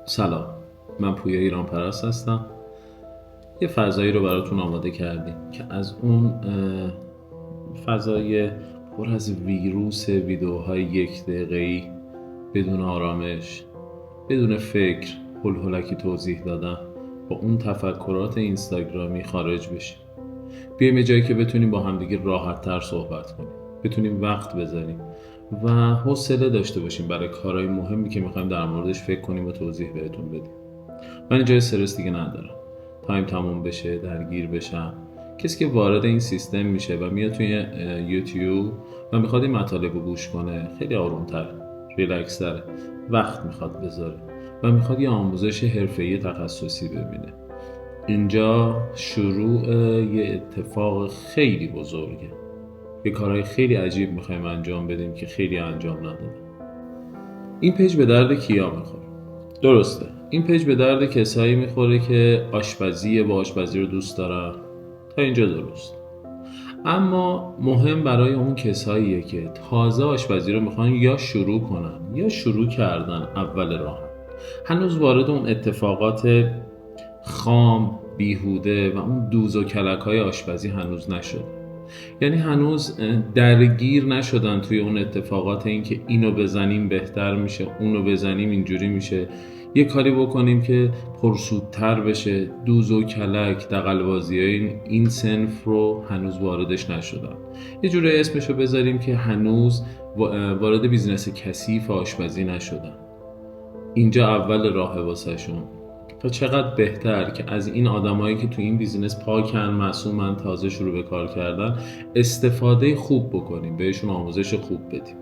سلام، من پویا ایران پرست هستم. یه فضایی رو براتون آماده کردیم که از اون فضای پر از ویروس ویدیوهای 1 دقیقه‌ای بدون آرامش، بدون فکر، هلهلکی توضیح دادن، با اون تفکرات اینستاگرامی خارج بشیم. بیایم یه جایی که بتونیم با همدیگه راحت تر صحبت کنیم، بتونیم وقت بذاریم و حوصله داشته باشیم برای کارهای مهمی که میخوایم در موردش فکر کنیم و توضیح بهتون بدیم. من اینجا استرس دیگه ندارم. تایم تموم بشه، درگیر بشم. کسی که وارد این سیستم میشه و میاد توی یوتیوب و میخواد این مطالب رو گوش کنه، خیلی آرومتر، ریلکس تره، وقت میخواد بذاره و میخواد یه آموزش حرفه‌ای تخصصی ببینه. اینجا شروع یه اتفاق خیلی بزرگه. یه کارهای خیلی عجیب میخوایم انجام بدیم که خیلی انجام ندادیم. این پیج به درد کیا میخوره؟ درسته، این پیج به درد کسایی میخوره که با آشپزی رو دوست دارن. تا اینجا درست. اما مهم برای اون کساییه که تازه آشپزی رو میخوان یا شروع کنن یا شروع کردن اول راه، هنوز وارد اون اتفاقات خام، بیهوده و اون دوز و کلک های آشپزی هنوز نشد. یعنی هنوز درگیر نشدن توی اون اتفاقات، این که اینو بزنیم بهتر میشه، اونو بزنیم اینجوری میشه، یه کاری بکنیم که پرسودتر بشه. دوز و کلک، دغل‌بازی های این صنف رو هنوز واردش نشدن. یه جوری اسمشو بذاریم که هنوز وارد بیزنس کثیف آشپزی نشدن. اینجا اول راه واسه شون. تا چقدر بهتر که از این آدمایی که تو این بیزینس پاکن، معصومن، تازه شروع به کار کردن استفاده خوب بکنیم، بهشون آموزش خوب بدیم.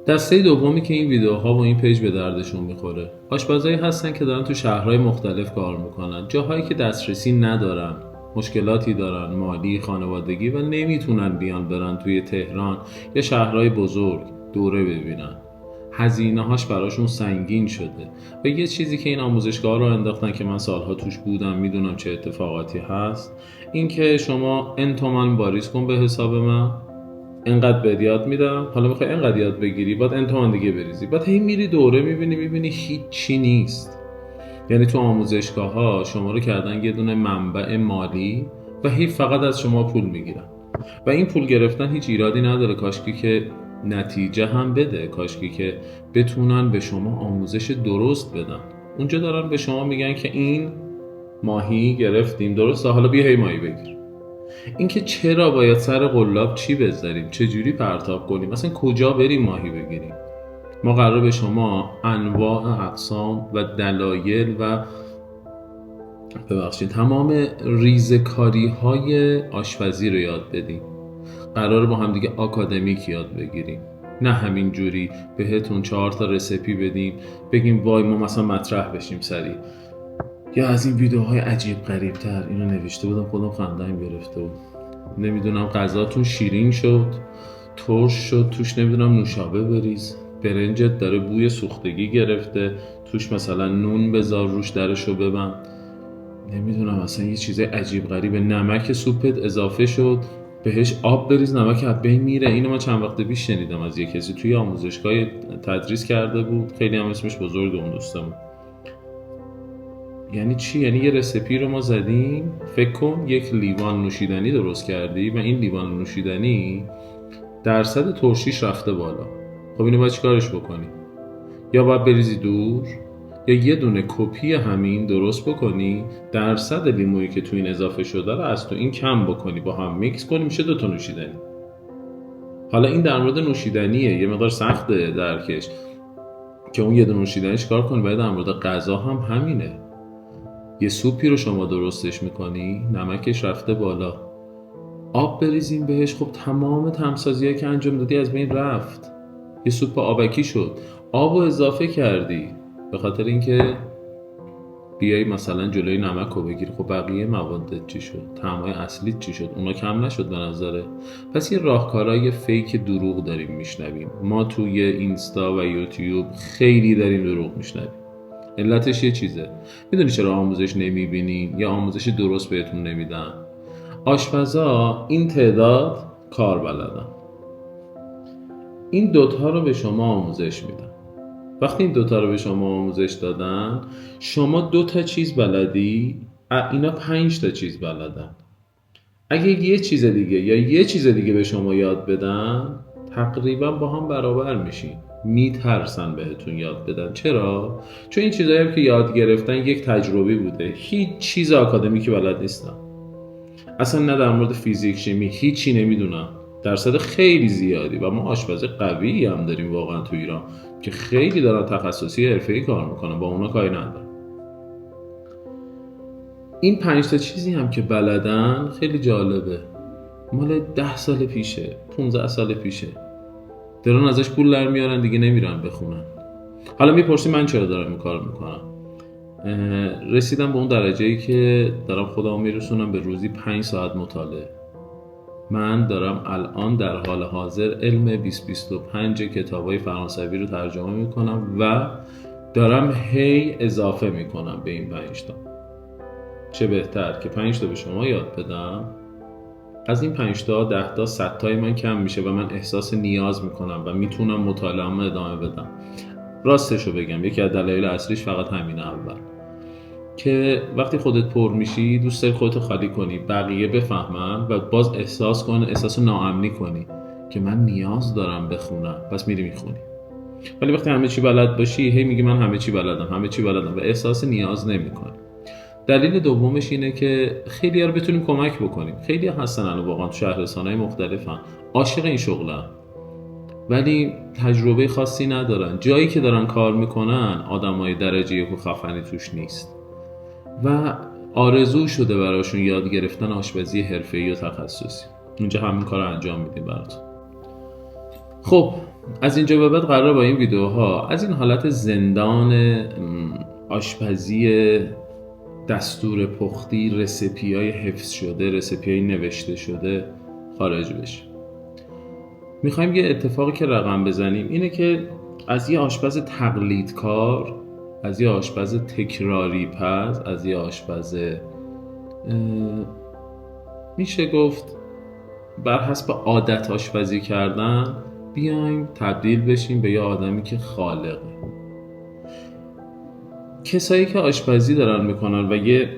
دسته دومی که این ویدیوها و این پیج به دردشون میخوره، آشپزایی هستن که دارن تو شهرهای مختلف کار میکنن، جاهایی که دسترسی ندارن، مشکلاتی دارن، مالی، خانوادگی، و نمیتونن بیان برن توی تهران یا شهرهای بزرگ دوره ببینن. هزینه هاش براشون سنگین شده و یه چیزی که این آموزشگاه رو انداختن که من سالها توش بودم، میدونم چه اتفاقاتی هست، این که شما ان تومن واریز کن به حساب من، اینقدر بهت یاد میدم، حالا میخوای اینقدر یاد بگیری باید ان تومن دیگه بریزی. بعد هی میری دوره میبینی هیچی نیست. یعنی تو آموزشگاه ها شما رو کردن یه دونه منبع مالی و هی فقط از شما پول میگیرن و این پول گرفتن هیچ ایرادی نداره، کاشکی که نتیجه هم بده، کاشکی که بتونن به شما آموزش درست بدن. اونجا دارن به شما میگن که این ماهی گرفتیم، درسته، حالا بیا هی ماهی بگیر. اینکه چرا باید سر قلاب چی بذاریم، چه جوری پرتاب کنیم، مثلا کجا بریم ماهی بگیریم. ما قراره به شما انواع، اقسام و دلایل و تمام ریزکاری های آشپزی رو یاد بدیم. قراره با هم دیگه آکادمیک یاد بگیریم، نه همین جوری بهتون 4 تا رسیپی بدیم بگیم وای ما مثلا مطرح بشیم سریع. یا از این ویدیوهای عجیب غریب تر، اینو نوشته بودم خودم خنده‌ام گرفته بود. نمیدونم غذاتون شیرین شد، ترش شد، توش نمیدونم نوشابه بریز، برنجت داره بوی سوختگی گرفته، توش مثلا نون بذار روش درشو ببند، نمیدونم اصلا یه چیز عجیب غریبه، نمک سوپت اضافه شد بهش آب بریز نمک از بین میره. اینو من چند وقت پیش شنیدم از یه کسی توی آموزشگاه تدریس کرده بود، خیلی هم اسمش بزرگ اون دوستمون. یعنی چی؟ یعنی یه رسیپی رو ما زدیم، فکر کن یک لیوان نوشیدنی درست کردی و این لیوان نوشیدنی درصد ترشیش رفته بالا. خب اینو باید چیکارش بکنی؟ یا باید بریزی دور، یا یه دونه کپی همین درست بکنی، درصد لیمویی که تو این اضافه شده رو از تو این کم بکنی، با هم میکس کنی، میشه 2 تا نوشیدنی. حالا این در مورد نوشیدنیه، یه مقدار سخته درکش که اون یه دونه نوشیدنیش کار کنی. باید در مورد غذا هم همینه. یه سوپی رو شما درستش میکنی، نمکش رفته بالا، آب بریزیم بهش، خب تمام تمسازی‌هایی که انجام دادی از بین رفت. یه سوپ آبکی شد، آبو اضافه کردی به خاطر اینکه بیای مثلا جلوی نمک رو بگیری. خب بقیه موادت چی شد؟ طعمای اصلیت چی شد؟ اونا کم نشد به نظره؟ پس یه راهکارهای فیک دروغ داریم میشنویم. ما توی اینستا و یوتیوب خیلی داریم دروغ میشنویم. علتش یه چیزه. میدونی چرا آموزش نمیبینین یا آموزش درست بهتون نمیدن؟ آشپزا این تعداد کار بلدن، این دوتا رو به شما آموزش میدن و وقتی این دوتا رو به شما آموزش دادن، شما 2 چیز بلدی، اینا 5 چیز بلدن. اگه یه چیز دیگه یا یه چیز دیگه به شما یاد بدن، تقریبا با هم برابر میشین. میترسن بهتون یاد بدن. چرا؟ چون این چیزایی هم که یاد گرفتن یک تجربی بوده. هیچ چیز آکادمیکی بلد نیستن. اصلا نه در مورد فیزیک، شیمی، هیچی نمیدونم. درصد خیلی زیادی. و ما آشپز قوی هم داریم واقعا تو ایران که خیلی دارن تخصصی حرفه‌ای کار میکنن، با اونا کاری ندارن. این 5 چیزی هم که بلدن خیلی جالبه. مال 10 سال پیشه، 15 سال پیشه. دارن ازش پول در میارن، دیگه نمیرن بخونن. حالا میپرسی من چرا دارم این کار میکنم؟ رسیدم به اون درجه‌ای که دارم خودمو میرسونم به روزی 5 ساعت مطالعه. من دارم الان در حال حاضر علم 2025 کتابای فرانسوی رو ترجمه میکنم و دارم هی اضافه میکنم به این 5 تا. چه بهتر که 5 تا به شما یاد بدم. از این 5 تا 10 تا 100 تای من کم میشه و من احساس نیاز میکنم و میتونم مطالعه‌ام ادامه بدم. راستشو بگم یکی از دلایل اصلیش فقط همین اول که وقتی خودت پر میشی دوست داری خودت خالی کنی، بقیه بفهمن و باز احساس ناامنی کنی که من نیاز دارم بخونم، پس میری میخونی. ولی وقتی همه چی بلد باشی هی میگی من همه چی بلدم و احساس نیاز نمیکنی. دلیل دومش اینه که خیلی‌ها رو بتونیم کمک بکنیم. خیلی‌ها هستن الان واقعا تو شهرستان‌های مختلفن، عاشق این شغلن ولی تجربه خاصی ندارن. جایی که دارن کار میکنن آدمای درجه 1 و خفنی توش نیست و آرزو شده براشون یاد گرفتن آشپزی حرفه‌ای و تخصصی. اونجا همین کار رو انجام میدیم براتون. خب از اینجا به بعد قراره با این ویدیوها از این حالت زندان آشپزی دستور پختی، رسیپی‌های حفظ شده، رسیپی‌های نوشته شده خارج بشیم. میخوایم یه اتفاقی که رقم بزنیم اینه که از یه آشپز تقلیدکار، از یه آشپز تکراری پز، از یه آشپز میشه گفت بر حسب عادت آشپزی کردن، بیایم تبدیل بشیم به یه آدمی که خالقه. کسایی که آشپزی دارن میکنن و یه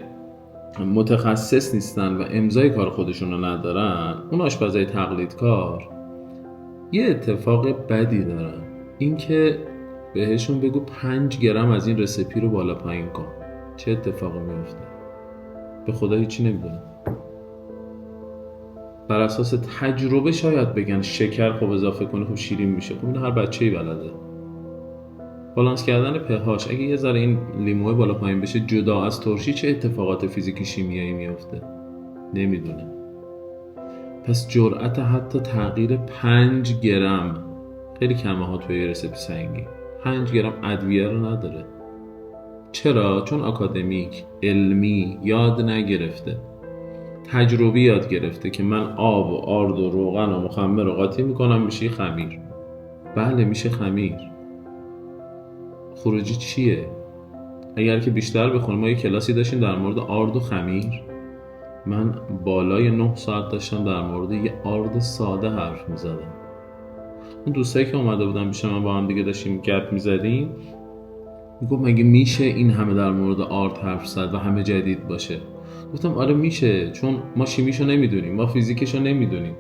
متخصص نیستن و امضای کار خودشون رو ندارن، اون آشپزای تقلیدکار یه اتفاق بدی دارن، این که بهشون بگو 5 گرم از این رسیپی رو بالا پایین کن، چه اتفاقی میفته؟ به خدا هیچی نمیدونم. بر اساس تجربه شاید بگن شکر خب اضافه کنه خب شیرین میشه. خب این هر بچه‌ای بلده. بالانس کردن pH، اگه یه ذره این لیموه بالا پایین بشه جدا از ترشی چه اتفاقات فیزیکی شیمیایی میفته؟ نمیدونه. پس جرأت حتی تغییر 5 گرم خیلی کمه ها توی یه رسیپی سنگین. 5 گرم ادویه رو نداره. چرا؟ چون آکادمیک، علمی یاد نگرفته. تجربی یاد گرفته که من آب و آرد و روغن و مخمر رو قاطی میکنم میشه خمیر. بله میشه خمیر. خروجی چیه؟ اگر که بیشتر بخونیم، ما یه کلاسی داشتیم در مورد آرد و خمیر. من بالای 9 ساعت داشتم در مورد یه آرد ساده حرف میزدم. اون دوستایی که اومده بودن پیش من با هم دیگه داشتیم گپ میزدیم، میگفت مگه میشه این همه در مورد آرد حرف زد و همه جدید باشه؟ گفتم آره میشه، چون ما شیمیشو نمیدونیم، ما فیزیکشو نمیدونیم،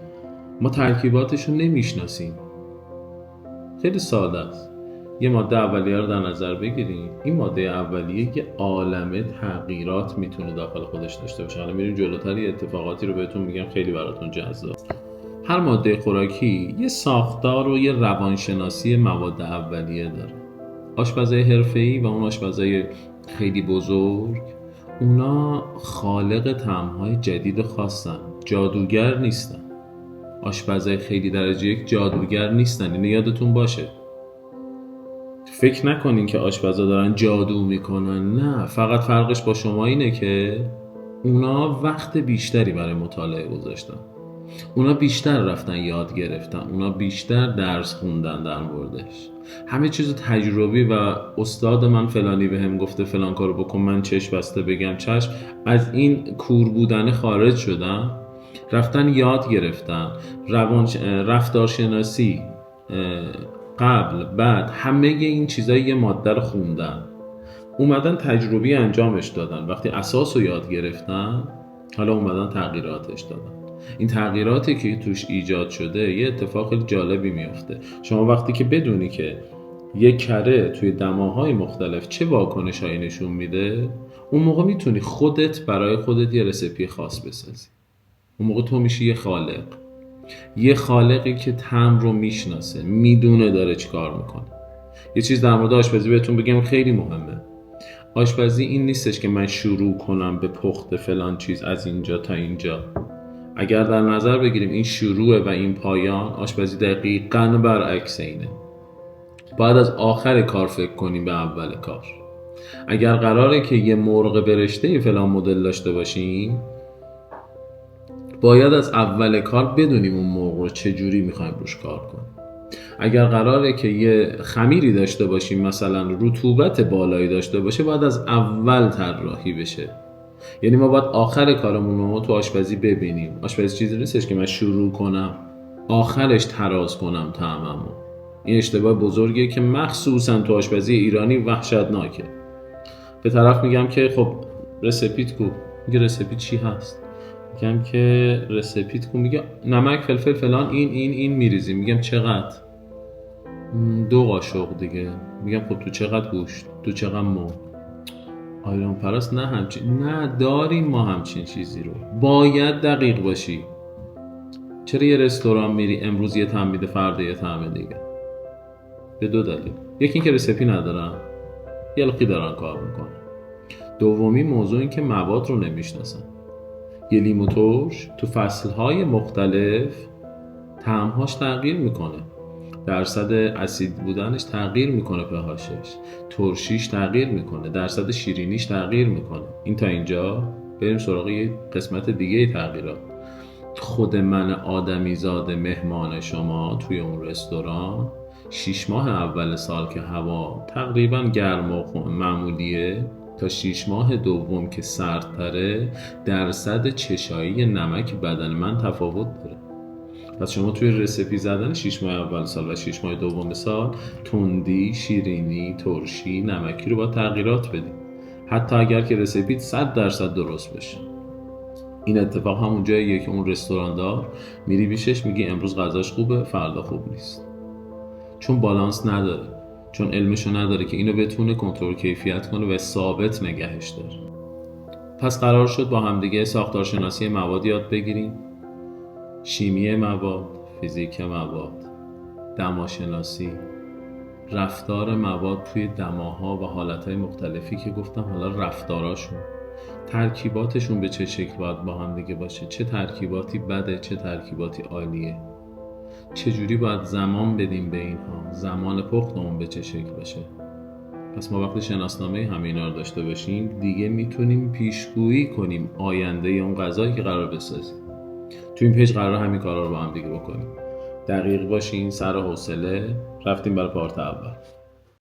ما ترکیباتشو نمیشناسیم. خیلی ساده است. یه ماده اولیه رو در نظر بگیریم. این ماده اولیه یه عالمه تغییرات میتونه داخل خودش داشته باشه. حالا میریم جلوتر یه اتفاقاتی رو بهتون میگم خیلی براتون جذاب. هر ماده خوراکی یه ساختار و یه روانشناسی مواد اولیه داره. آشپزای حرفه‌ای و اون آشپزای خیلی بزرگ، اونا خالق طعم‌های جدید خاصن، جادوگر نیستن. آشپزای خیلی درجه 1 جادوگر نیستن، اینو یادتون باشه. فکر نکنین که آشپزا دارن جادو میکنن، نه، فقط فرقش با شما اینه که اونا وقت بیشتری برای مطالعه گذاشتن، اونا بیشتر رفتن یاد گرفتن، اونا بیشتر درس خوندن در موردش. همه چیزو تجربی و استاد من فلانی بهم گفته فلان کارو بکن، من چشم بسته بگم چشم، از این کور بودن خارج شدن، رفتن یاد گرفتن. رفتارشناسی، قبل بعد همه این چیزایی یه ماده رو خوندن، اومدن تجربی انجامش دادن، وقتی اساس رو یاد گرفتن حالا اومدن تغییراتش دادن. این تغییراتی که توش ایجاد شده یه اتفاق خیلی جالبی میفته. شما وقتی که بدونی که یک کره توی دماهای مختلف چه واکنشایی نشون میده، اون موقع میتونی خودت برای خودت یه رسیپی خاص بسازی. اون موقع تو میشی یه خالقی که طعم رو میشناسه، میدونه داره چی کار میکنه. یه چیز در مورد آشپزی بهتون بگم خیلی مهمه. آشپزی این نیستش که من شروع کنم به پخت فلان چیز از اینجا تا اینجا. اگر در نظر بگیریم این شروع و این پایان، آشپزی دقیقاً برعکس اینه. باید از آخر کار فکر کنیم به اول کار. اگر قراره که یه مرغ برشته فلان مدل داشته باشیم، باید از اول کار بدونیم اون مرغ رو چجوری میخوایم روش کار کنیم. اگر قراره که یه خمیری داشته باشیم، مثلا رطوبت بالایی داشته باشه، باید از اول طراحی بشه. یعنی ما باید آخر کارمون رو تو آشپزی ببینیم. آشپزی چیزی نیستش که من شروع کنم آخرش تراز کنم طعممو. این اشتباه بزرگیه که مخصوصا تو آشپزی ایرانی وحشتناکه. به طرف میگم که خب رسیپیت کو، میگه رسیپی چی هست؟ میگم که رسیپیت کو، میگه نمک فلفل فلان این میریزیم. میگم چقدر؟ 2 قاشق دیگه. میگم خب تو چقدر گوشت؟ تو چقدر مرغ؟ آیران پرست نه همچین، نه داریم ما همچین چیزی رو. باید دقیق باشی. چرا یه رستوران میری امروز یه طعم میده فردا یه طعم دیگه؟ به 2 دلیل. یکی این که رسیپی ندارن، یلقی دارن کار میکنن. دومی موضوع این که مواد رو نمیشناسن. یه لیمو ترش تو فصلهای مختلف طعمهاش تغییر میکنه، درصد اسید بودنش تغییر میکنه، په‌هاشش، ترشیش تغییر میکنه، درصد شیرینیش تغییر میکنه. این تا اینجا. بریم سراغ یه قسمت دیگه تغییرات. خود من آدمیزاد مهمان شما توی اون رستوران 6 ماه اول سال که هوا تقریبا گرم و معمولیه تا 6 ماه دوم که سردتره، درصد چشایی نمک بدن من تفاوت داره. پس شما توی رسیپی زدن 6 ماه اول سال و 6 ماه دوم سال تندی، شیرینی، ترشی، نمکی رو باید تغییرات بدیم، حتی اگر که رسیپیت 100% درست بشه. این اتفاق همون جاییه که اون رستوراندار میری پیشش میگی امروز غذاش خوبه فردا خوب نیست، چون بالانس نداره، چون علمشو نداره که اینو بتونه کنترل کیفیت کنه و ثابت نگهش داره. پس قرار شد با همدیگه ساختارشناسی مواد یاد بگیریم، شیمی مواد، فیزیک مواد، دماشناسی، رفتار مواد توی دماها و حالتهای مختلفی که گفتم، حالا رفتاراشون، ترکیباتشون به چه شکل باید با هم دیگه باشه، چه ترکیباتی بده، چه ترکیباتی عالیه، چه جوری باید زمان بدیم به اینها، زمان پختمون به چه شکل باشه. پس ما وقتی شناسنامه همینا رو داشته باشیم دیگه میتونیم پیشگویی کنیم آینده اون غذایی که قرار بسازیم. تو این پیج قرار همین کارا رو با هم دیگه بکنیم. دقیق باشین، سر حوصله. رفتیم برای پارت اول.